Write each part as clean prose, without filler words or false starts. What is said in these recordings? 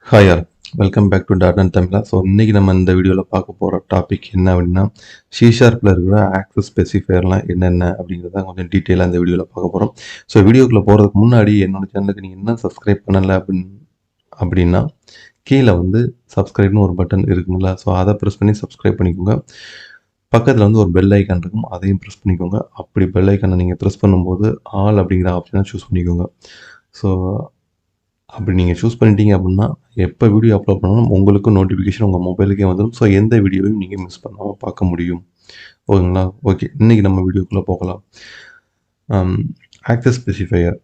Hi all, welcome back to DotNet Tamizha. So இன்றைக்கி நம்ம இந்த வீடியோவில் பார்க்க போகிற டாபிக் என்ன அப்படின்னா C#ல் இருக்கிற ஆக்சஸ் ஸ்பெசிஃபையர்லாம் என்னென்ன அப்படிங்கிறத கொஞ்சம் டீட்டெயிலாக இந்த வீடியோவில் பார்க்க போகிறோம். ஸோ வீடியோக்குள்ளே போகிறதுக்கு முன்னாடி என்னோட சேனலுக்கு நீங்கள் என்ன சப்ஸ்கிரைப் பண்ணலை அப்படின்னா கீழே வந்து சப்ஸ்கிரைப்னு ஒரு பட்டன் இருக்குங்களா, ஸோ அதை ப்ரெஸ் பண்ணி சப்ஸ்கிரைப் பண்ணிக்கோங்க. பக்கத்தில் வந்து ஒரு பெல் ஐக்கான் இருக்கும், அதையும் ப்ரெஸ் பண்ணிக்கோங்க. அப்படி பெல் ஐக்கானை நீங்கள் ப்ரெஸ் பண்ணும்போது ஆல் அப்படிங்கிற ஆப்ஷனை சூஸ் பண்ணிக்கோங்க. ஸோ அப்படி நீங்கள் சூஸ் பண்ணிட்டீங்க அப்படின்னா எப்போ வீடியோ அப்லோட் பண்ணாலும் உங்களுக்கு நோட்டிஃபிகேஷன் உங்கள் மொபைலுக்கே வந்துடும். ஸோ எந்த வீடியோவையும் நீங்கள் மிஸ் பண்ணாமல் பார்க்க முடியும். ஓகேங்களா? ஓகே, இன்றைக்கி நம்ம வீடியோக்குள்ளே போகலாம். ஆக்சஸ் ஸ்பெசிஃபையர்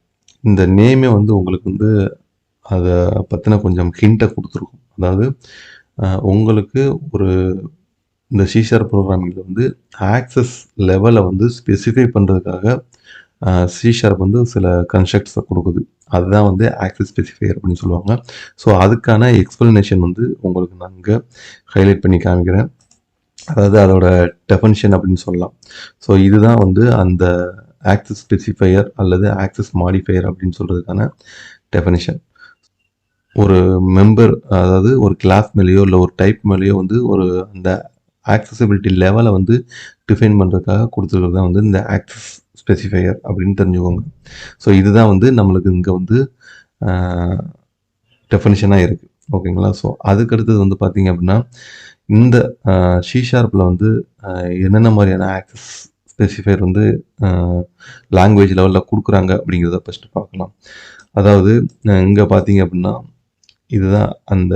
இந்த நேமே வந்து உங்களுக்கு வந்து அதை பற்றின கொஞ்சம் ஹிண்ட்டை கொடுத்துருக்கும். அதாவது உங்களுக்கு ஒரு இந்த C# ப்ரோக்ராமிங்கில் வந்து ஆக்சஸ் லெவலை வந்து ஸ்பெசிஃபை பண்ணுறதுக்காக C# வந்து சில கன்ஸ்ட்ரக்ட்ஸை கொடுக்குது. அதுதான் வந்து ஆக்சஸ் ஸ்பெசிஃபையர் அப்படின்னு சொல்லுவாங்க. ஸோ அதுக்கான எக்ஸ்பிளனேஷன் வந்து உங்களுக்கு நான் இங்கே ஹைலைட் பண்ணி காமிக்கிறேன். அதாவது அதோட டெஃபனிஷன் அப்படின்னு சொல்லலாம். ஸோ இதுதான் வந்து அந்த ஆக்சஸ் ஸ்பெசிஃபையர் அல்லது ஆக்சஸ் மாடிஃபையர் அப்படின்னு சொல்கிறதுக்கான டெஃபனிஷன். ஒரு மெம்பர், அதாவது ஒரு கிளாஸ் மேலேயோ இல்லை ஒரு டைப் மேலேயோ வந்து ஒரு அந்த ஆக்சசிபிலிட்டி லெவலை வந்து டிஃபைன் பண்ணுறதுக்காக கொடுத்துருக்கிறது தான் வந்து இந்த ஆக்சஸ் ஸ்பெசிஃபையர் அப்படின்னு தெரிஞ்சுக்கோங்க. வந்து இதுதான் வந்து நம்மளுக்கு இங்கே வந்து டெஃபனிஷனாக இருக்குது. ஓகேங்களா? ஸோ அதுக்கடுத்தது வந்து பார்த்திங்க அப்படின்னா இந்த C# வந்து என்னென்ன மாதிரியான ஆக்சஸ் ஸ்பெசிஃபையர் வந்து லாங்குவேஜ் லெவலில் கொடுக்குறாங்க அப்படிங்கிறத ஃபஸ்ட்டு பார்க்கலாம். அதாவது இங்கே பார்த்தீங்க அப்படின்னா இதுதான் அந்த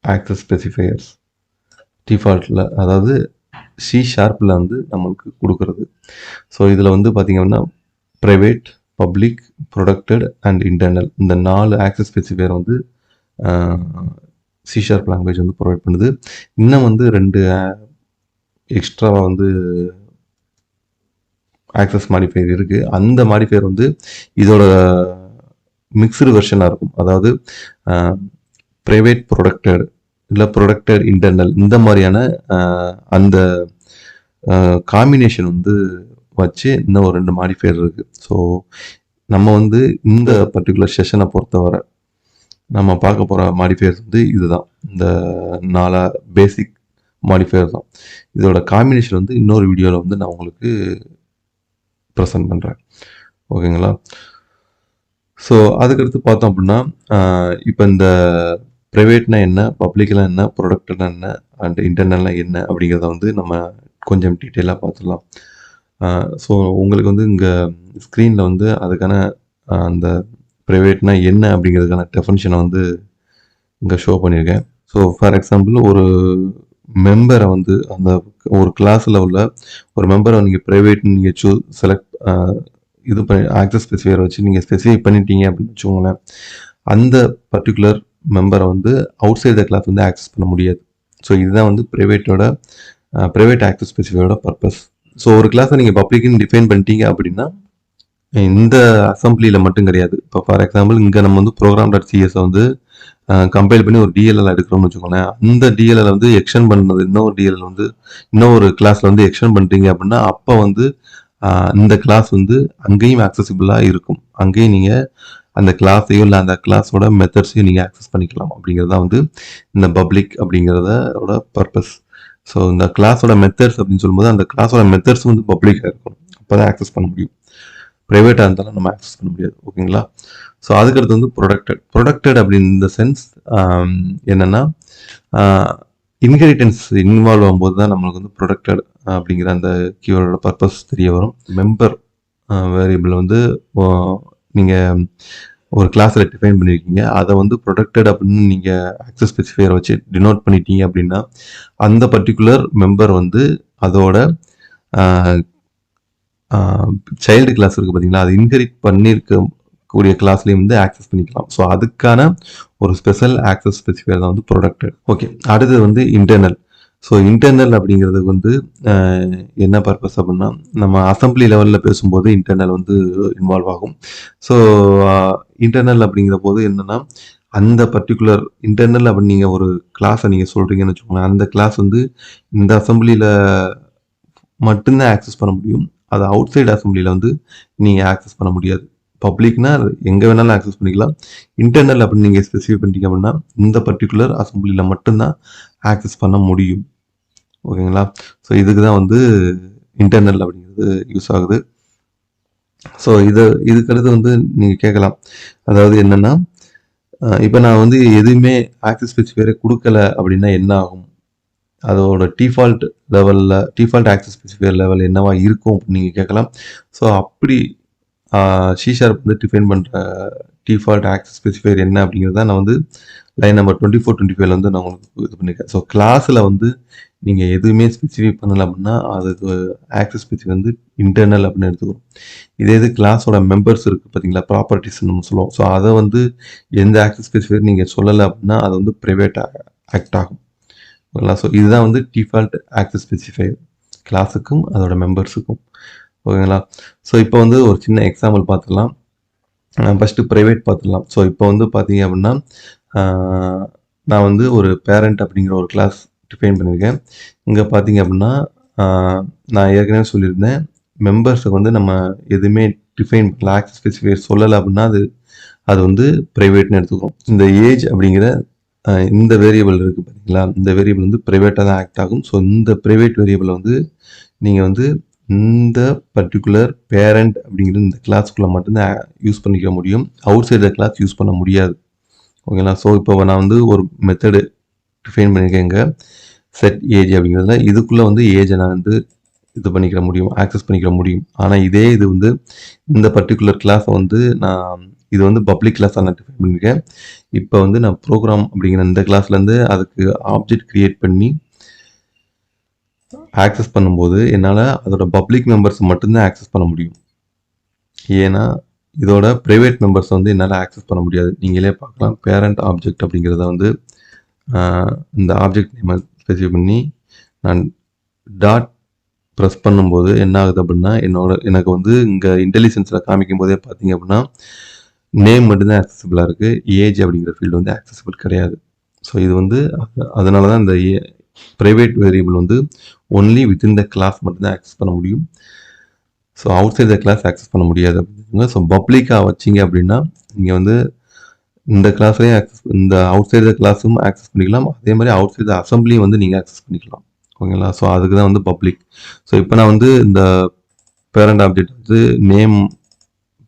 ஆக்சஸ் ஸ்பெசிஃபையர்ஸ் டிஃபால்ட்டில், அதாவது C# வந்து நம்மளுக்கு கொடுக்குறது. ஸோ இதில் வந்து பார்த்திங்க அப்படின்னா private, public, protected and internal இந்த 4 ஆக்சஸ் ஸ்பெசிஃபையர் வந்து C# லாங்குவேஜ் வந்து ப்ரொவைட் பண்ணுது. இன்னும் வந்து 2 எக்ஸ்ட்ராவாக வந்து ஆக்சஸ் மாடிஃபையர் இருக்குது. அந்த மாடிஃபையர் வந்து இதோட மிக்ஸ்டு வெர்ஷனாக இருக்கும். அதாவது ப்ரைவேட் ப்ரொடக்டட் இல்லை ப்ரொடக்டட் இன்டர்னல் இந்த மாதிரியான அந்த காம்பினேஷன் வந்து வச்சு இன்னும் ஒரு 2 மாடிஃபையர் இருக்குது. ஸோ நம்ம வந்து இந்த பர்டிகுலர் செஷனை பொறுத்தவரை நம்ம பார்க்க போகிற மாடிஃபையர்ஸ் வந்து இதுதான், இந்த 4 பேசிக் மாடிஃபையர் தான். இதோட காம்பினேஷன் வந்து இன்னொரு வீடியோவில் வந்து நான் உங்களுக்கு ப்ரெசென்ட் பண்ணுறேன். ஓகேங்களா? ஸோ அதுக்கடுத்து பார்த்தோம் அப்படின்னா இப்போ இந்த ப்ரைவேட்னா என்ன, பப்ளிக்லாம் என்ன, ப்ரொடக்ட்னா என்ன, அண்ட் இன்டர்னல்னால் என்ன அப்படிங்கிறத வந்து நம்ம கொஞ்சம் டீட்டெயிலாக பார்த்துடலாம். ஸோ உங்களுக்கு வந்து இங்கே ஸ்க்ரீனில் வந்து அதுக்கான அந்த ப்ரைவேட்னா என்ன அப்படிங்கிறதுக்கான டெஃபனிஷனை வந்து இங்கே ஷோ பண்ணியிருக்கேன். ஸோ ஃபார் எக்ஸாம்பிள் ஒரு மெம்பரை வந்து அந்த ஒரு கிளாஸில் உள்ள ஒரு மெம்பரை நீங்கள் ப்ரைவேட் நீங்கள் செலக்ட் இது பண்ணி ஆக்சஸ் ஸ்பெசிஃபையர் வச்சு நீங்கள் ஸ்பெசிஃபை பண்ணிட்டீங்க அப்படின்னு வச்சுக்கோங்களேன், அந்த பர்டிகுலர் மெம்பரை வந்து அவுட் சைட் த கிளாஸ் வந்து ஆக்சஸ் பண்ண முடியாது. ஸோ இதுதான் வந்து ப்ரைவேட் ஆக்சஸ் ஸ்பெசிஃபையோட பர்பஸ். ஸோ ஒரு கிளாஸை நீங்கள் பப்ளிக்னு டிஃபைன் பண்ணிட்டீங்க அப்படின்னா இந்த அசம்பிளியில் மட்டும் கிடையாது. இப்போ ஃபார் எக்ஸாம்பிள் இங்கே நம்ம வந்து program.cs வந்து கம்பைல் பண்ணி ஒரு DLL எடுக்கிறோம்னு வச்சுக்கோங்களேன், அந்த DLL வந்து எக்ஸ்டெண்ட் பண்ணது இன்னொரு DLL வந்து இன்னொரு கிளாஸில் வந்து எக்ஸ்டெண்ட் பண்ணிட்டீங்க அப்படின்னா அப்போ வந்து இந்த கிளாஸ் வந்து அங்கேயும் ஆக்சசிபிளாக இருக்கும். அங்கேயும் நீங்கள் அந்த கிளாஸையும் இல்லை அந்த கிளாஸோட மெத்தட்ஸையும் நீங்கள் ஆக்சஸ் பண்ணிக்கலாம். அப்படிங்கிறது தான் வந்து இந்த பப்ளிக் அப்படிங்கிறதோட பர்பஸ். ஸோ இந்த கிளாஸோட மெத்தட்ஸ் அப்படின்னு சொல்லும்போது அந்த கிளாஸோட மெத்தட்ஸ் வந்து பப்ளிக்காக இருக்கணும், அப்போ தான் ஆக்சஸ் பண்ண முடியும். ப்ரைவேட்டாக இருந்தாலும் நம்ம ஆக்சஸ் பண்ண முடியாது. ஓகேங்களா? ஸோ அதுக்கடுத்து வந்து ப்ரொடக்டட் அப்படின்னு இந்த சென்ஸ் என்னென்னா இன்ஹெரிட்டன்ஸ் இன்வால்வ் ஆகும்போது தான் நம்மளுக்கு வந்து ப்ரொடக்டட் அப்படிங்கிற அந்த கீவேர்டோட பர்பஸ் தெரிய வரும். மெம்பர் வேரியபிள் வந்து நீங்கள் ஒரு கிளாஸில் டிஃபைன் பண்ணியிருக்கீங்க, அதை வந்து ப்ரொடக்டட் அப்படின்னு நீங்கள் ஆக்சஸ் ஸ்பெசிஃபையர் வச்சு டினோட் பண்ணிட்டீங்க அப்படின்னா அந்த பர்டிகுலர் மெம்பர் வந்து அதோட சைல்டு கிளாஸ் இருக்குது பார்த்தீங்களா, அது இன்ஹெரிட் பண்ணியிருக்கக்கூடிய கிளாஸ்லேயும் வந்து ஆக்சஸ் பண்ணிக்கலாம். ஸோ அதுக்கான ஒரு ஸ்பெஷல் ஆக்சஸ் ஸ்பெசிஃபையர் தான் வந்து ப்ரொடக்டட். ஓகே, அடுத்தது வந்து இன்டர்னல். ஸோ இன்டர்னல் அப்படிங்கிறதுக்கு வந்து என்ன பர்பஸ் அப்படின்னா நம்ம அசம்பிளி லெவலில் பேசும்போது இன்டர்னல் வந்து இன்வால்வ் ஆகும். ஸோ இன்டர்னல் அப்படிங்கிற போது என்னென்னா அந்த பர்டிகுலர் இன்டர்னல் அப்படின்னு நீங்கள் ஒரு கிளாஸை நீங்கள் சொல்கிறீங்கன்னு வச்சுக்கோங்களேன், அந்த கிளாஸ் வந்து இந்த அசம்பிளியில் மட்டும்தான் ஆக்சஸ் பண்ண முடியும். அது அவுட் சைடு அசம்பிளியில் வந்து நீங்கள் ஆக்சஸ் பண்ண முடியாது. பப்ளிக்னா எங்கே வேணாலும் ஆக்சஸ் பண்ணிக்கலாம். இன்டர்னல் அப்படின்னு நீங்கள் ஸ்பெசிஃபை பண்ணிட்டீங்க அப்படின்னா இந்த பர்டிகுலர் அசம்பிளியில் மட்டும்தான் ஆக்சஸ் பண்ண முடியும். ஓகேங்களா? ஸோ இதுக்கு தான் வந்து இன்டர்னல் அப்படிங்கிறது யூஸ் ஆகுது. ஸோ இதுக்கடுத்து வந்து நீங்கள் கேட்கலாம், அதாவது என்னென்னா இப்போ நான் வந்து எதுவுமே ஆக்சஸ் ஸ்பெசிஃபையரை கொடுக்கல அப்படின்னா என்ன ஆகும், அதோட டிஃபால்ட் ஆக்சஸ் ஸ்பெசிஃபையர் லெவல் என்னவா இருக்கும் அப்படின்னு நீங்கள் கேட்கலாம். ஸோ அப்படி C# வந்து டிஃபைன் பண்ணுற டிஃபால்ட் ஆக்சஸ் ஸ்பெசிஃபையர் என்ன அப்படிங்கிறத நான் வந்து லைன் நம்பர் 24-25 வந்து நான் உங்களுக்கு இது பண்ணியிருக்கேன். ஸோ கிளாஸில் வந்து நீங்கள் எதுவுமே ஸ்பெசிஃபை பண்ணலை அப்படின்னா அதுக்கு ஆக்சஸ் ஸ்பெசிஃபை வந்து இன்டர்னல் அப்படின்னு எடுத்துக்கிறோம். இது கிளாஸோட மெம்பர்ஸ் இருக்குது பார்த்தீங்களா, ப்ராப்பர்ட்டிஸ்ன்னு நம்ம சொல்லுவோம். ஸோ அதை வந்து எந்த ஆக்சஸ் ஸ்பெசிஃபையர் நீங்கள் சொல்லலை அப்படின்னா அது வந்து ப்ரைவேட் ஆக்ட் ஆகும். ஓகேங்களா? ஸோ இதுதான் வந்து டிஃபால்ட் ஆக்சஸ் ஸ்பெசிஃபையர் கிளாஸுக்கும் அதோட மெம்பர்ஸுக்கும். ஓகேங்களா? ஸோ இப்போ வந்து ஒரு சின்ன எக்ஸாம்பிள் பார்த்துக்கலாம். ஃபஸ்ட்டு ப்ரைவேட் பார்த்துக்கலாம். ஸோ இப்போ வந்து பார்த்தீங்க அப்படின்னா நான் வந்து ஒரு பேரண்ட் அப்படிங்கிற ஒரு கிளாஸ் டிஃபைன் பண்ணியிருக்கேன். இங்கே பார்த்தீங்க அப்படின்னா நான் ஏற்கனவே சொல்லியிருந்தேன், மெம்பர்ஸுக்கு வந்து நம்ம எதுவுமே டிஃபைன் பண்ணல, ஆக்சஸ் ஸ்பெசிஃபையர் சொல்லலை அப்படின்னா அது வந்து ப்ரைவேட்னு எடுத்துக்கிறோம். இந்த ஏஜ் அப்படிங்கிற இந்த வேரியபிள் இருக்குது பார்த்தீங்களா, இந்த வேரியபிள் வந்து ப்ரைவேட்டாக தான் ஆக்ட் ஆகும். ஸோ இந்த ப்ரைவேட் வேரியபிளை வந்து நீங்கள் வந்து இந்த பர்டிகுலர் பேரண்ட் அப்படிங்கிற இந்த கிளாஸ்க்குள்ளே மட்டும்தான் யூஸ் பண்ணிக்க முடியும். Outside the class use பண்ண முடியாது. ஓகேங்களா? ஸோ இப்போ நான் வந்து ஒரு மெத்தடு டிஃபைன் பண்ணியிருக்கேன் இங்கே, செட் ஏஜ் அப்படிங்கிறதுல. இதுக்குள்ளே வந்து ஏஜை நான் வந்து இது பண்ணிக்கிற முடியும், ஆக்சஸ் பண்ணிக்கிற முடியும். ஆனால் இது வந்து இந்த பர்டிகுலர் கிளாஸை வந்து இது வந்து பப்ளிக் கிளாஸாக நான் டிஃபைன் பண்ணியிருக்கேன். இப்போ வந்து நான் ப்ரோக்ராம் அப்படிங்கிற இந்த கிளாஸ்லேருந்து அதுக்கு ஆப்ஜெக்ட் க்ரியேட் பண்ணி ஆக்சஸ் பண்ணும்போது என்னால் அதோட பப்ளிக் மெம்பர்ஸ் மட்டும்தான் ஆக்சஸ் பண்ண முடியும். ஏன்னா இதோட ப்ரைவேட் மெம்பர்ஸ் வந்து என்னால் ஆக்சஸ் பண்ண முடியாது. நீங்களே பார்க்கலாம், பேரண்ட் ஆப்ஜெக்ட் அப்படிங்கிறத வந்து இந்த ஆப்ஜெக்ட் நேமை ஸ்பெசிஃபை பண்ணி நான் டாட் ப்ரெஸ் பண்ணும்போது என்ன ஆகுது அப்படின்னா எனக்கு வந்து இங்கே இன்டெலிஜென்ஸில் காமிக்கும் போதே பார்த்தீங்க அப்படின்னா நேம் மட்டும்தான் ஆக்சசிபிளாக இருக்குது, ஏஜ் அப்படிங்கிற ஃபீல்டு வந்து ஆக்சசிபிள் கிடையாது. ஸோ இது வந்து அதனால தான் இந்த ப்ரைவேட் வேரியபிள் வந்து ஒன்லி வித்தின் த கிளாஸ் மட்டும்தான் ஆக்சஸ் பண்ண முடியும். So outside the class access பண்ண முடியாது அப்படிங்க. ஸோ பப்ளிக்காக வச்சிங்க அப்படின்னா நீங்கள் வந்து இந்த கிளாஸ்லேயும் இந்த அவுட் சைட் த கிளாஸும் ஆக்சஸ் பண்ணிக்கலாம், அதே மாதிரி அவுட் சைட் த அசம்பிளியும் வந்து நீங்கள் ஆக்சஸ் பண்ணிக்கலாம். ஓகேங்களா? ஸோ அதுக்கு தான் வந்து பப்ளிக். ஸோ இப்போ நான் வந்து இந்த பேரண்ட் ஆப்ஜெக்ட் வந்து நேம்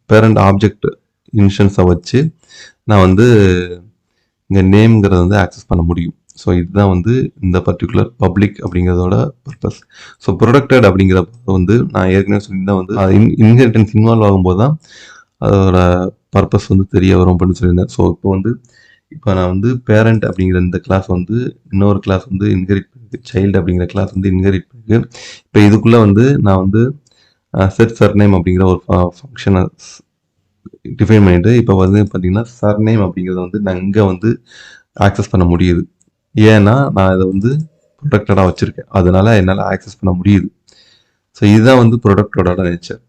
பேரண்ட் ஆப்ஜெக்ட் இன்ஸ்டன்ஸை வச்சு நான் வந்து இங்கே நேம்ங்கிறத வந்து ஆக்சஸ் பண்ண முடியும். ஸோ இதுதான் வந்து இந்த பர்டிகுலர் பப்ளிக் அப்படிங்கிறதோட பர்பஸ். ஸோ ப்ரொடக்டட் அப்படிங்கிறப்ப வந்து நான் ஏற்கனவே சொல்லியிருந்தேன் வந்து இன்ஹெரிட்டன்ஸ் இன்வால்வ் ஆகும்போது தான் அதோட பர்பஸ் வந்து தெரிய வரும் அப்படின்னு சொல்லியிருந்தேன். ஸோ இப்போ நான் வந்து பேரண்ட் அப்படிங்கிற இந்த கிளாஸ் வந்து இன்னொரு கிளாஸ் வந்து இன்ஹெரிட் பண்ணிருக்கு, சைல்டு அப்படிங்கிற கிளாஸ் வந்து இன்ஹெரிட் பண்ணிருக்கு. இப்போ இதுக்குள்ளே வந்து நான் வந்து செட் சர்நேம் அப்படிங்கிற ஒரு ஃபங்க்ஷனை டிஃபைன் பண்ணிட்டு இப்போ வந்து பார்த்தீங்கன்னா சர்நேம் அப்படிங்கிறத வந்து நான் இங்கே வந்து ஆக்சஸ் பண்ண முடியுது. ஏன்னா நான் இதை வந்து ப்ரொடக்டடாக வச்சுருக்கேன், அதனால என்னால் ஆக்சஸ் பண்ண முடியுது. ஸோ இதுதான் வந்து ப்ரொடக்டோட நேச்சர்.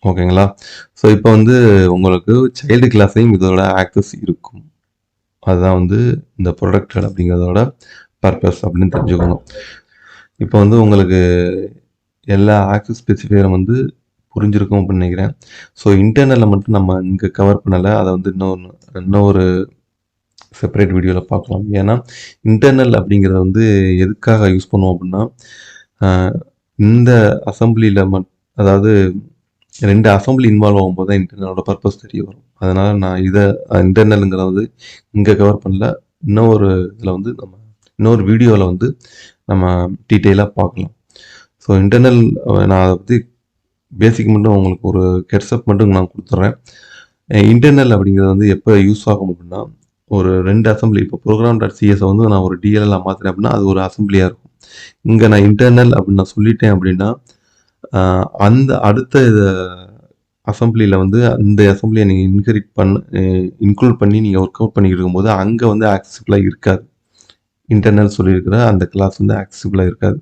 ஓகேங்களா? ஸோ இப்போ வந்து உங்களுக்கு சைல்டு கிளாஸையும் இதோட ஆக்சஸ் இருக்கும். அதுதான் வந்து இந்த ப்ரொடக்டட் அப்படிங்கிறதோட பர்பஸ் அப்படின்னு தெரிஞ்சுக்கணும். இப்போ வந்து உங்களுக்கு எல்லா ஆக்சஸ் ஸ்பெசிஃபையரும் வந்து புரிஞ்சிருக்கும் அப்படின்னு நினைக்கிறேன். ஸோ இன்டர்னலில் மட்டும் நம்ம இங்கே கவர் பண்ணலை, அதை வந்து இன்னொரு செப்பரேட் வீடியோவில் பார்க்கலாம். ஏன்னா இன்டர்னல் அப்படிங்கிறத வந்து எதுக்காக யூஸ் பண்ணுவோம் அப்படின்னா இந்த அசம்பிளியில் அதாவது 2 அசம்பிளி இன்வால்வ் ஆகும்போது தான் இன்டர்னலோட பர்பஸ் தெரிய வரும். அதனால் நான் இதை இன்டர்னலுங்கிறத வந்து இங்கே கவர் பண்ணல, இதில் வந்து இன்னொரு வீடியோவில் வந்து நம்ம டீட்டெயிலாக பார்க்கலாம். ஸோ இன்டர்னல் நான் அதை பற்றி பேசிக் மட்டும் உங்களுக்கு ஒரு ஹெட்ஸ்அப் மட்டும் நான் கொடுத்துட்றேன். இன்டர்னல் அப்படிங்கிறது வந்து எப்போ யூஸ் ஆகும் அப்படின்னா ஒரு 2 அசம்பிளி, இப்போ program.cs வந்து நான் ஒரு DLL மாற்றினேன் அப்படின்னா அது ஒரு அசம்பிளியாக இருக்கும். இங்கே நான் இன்டர்னல் அப்படின்னு நான் சொல்லிட்டேன் அப்படின்னா அந்த அடுத்த அசம்பிளியில் வந்து அந்த அசம்பிளியை நீங்கள் இன்க்ளூட் பண்ணி நீங்கள் ஒர்க் அவுட் பண்ணிக்கிட்டு இருக்கும்போது அங்கே வந்து ஆக்சசிபிளாக இருக்காது. இன்டர்னல் சொல்லியிருக்கிற அந்த கிளாஸ் வந்து ஆக்சசிபிளாக இருக்காது.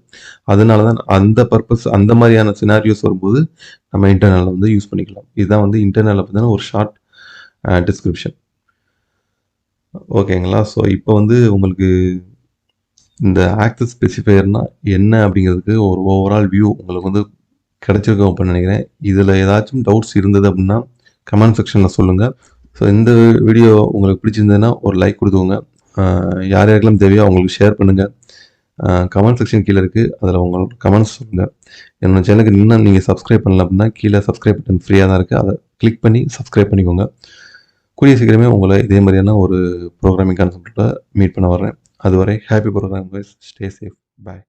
அதனால தான் அந்த பர்பஸ், அந்த மாதிரியான சினாரியோஸ் வரும்போது நம்ம இன்டர்னலை வந்து யூஸ் பண்ணிக்கலாம். இதுதான் வந்து இன்டர்னலை பற்றின ஒரு ஷார்ட் டிஸ்கிரிப்ஷன். ஓகேங்களா? ஸோ இப்போ வந்து உங்களுக்கு இந்த ஆக்சஸ் ஸ்பெசிஃபையர்னா என்ன அப்படிங்கிறதுக்கு ஒரு ஓவரால் வியூ உங்களுக்கு வந்து கிடைச்சிருக்கும் அப்படின்னு நினைக்கிறேன். இதில் ஏதாச்சும் டவுட்ஸ் இருந்தது அப்படின்னா கமெண்ட் செக்ஷனில் சொல்லுங்கள். ஸோ இந்த வீடியோ உங்களுக்கு பிடிச்சிருந்ததுன்னா ஒரு லைக் கொடுத்துக்கோங்க. யார் யாருக்கெல்லாம் தேவையோ அவங்களுக்கு ஷேர் பண்ணுங்கள். கமெண்ட் செக்ஷன் கீழே இருக்குது, அதில் உங்களோட கமெண்ட்ஸ் சொல்லுங்கள். என்னோடய சேனலுக்கு இன்னும் நீங்கள் சப்ஸ்கிரைப் பண்ணல அப்படின்னா கீழே சப்ஸ்கிரைப் பட்டன் ஃப்ரீயாக தான் இருக்குது, அதை கிளிக் பண்ணி சப்ஸ்கிரைப் பண்ணிக்கோங்க. கூடிய சீக்கிரமே உங்களை இதே மாதிரியான ஒரு ப்ரோக்ராமிங் கான்செப்டில் மீட் பண்ண வர்றேன். அதுவரை happy programme guys, stay safe, பாய்.